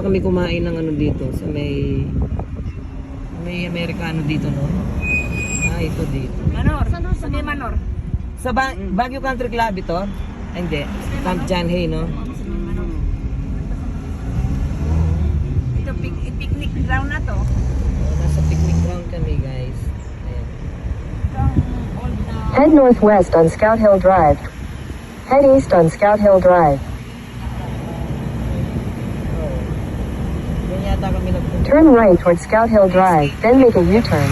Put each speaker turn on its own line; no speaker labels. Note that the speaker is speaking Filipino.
kami kumain ng ano dito sa may Amerikano dito, no? Ah, ito dito.
Manor. Sa may Manor.
Sa Baguio Country Club ito? Ay, hindi. Camp John Hay, no?
Ito picnic ground na to.
Nasa picnic ground kami, guys. Ayan.
Head northwest on Scout Hill Drive. Head east on Scout Hill Drive.
Doon yata kami nagpunta.
Turn right toward Scout Hill Drive, then make a U-turn.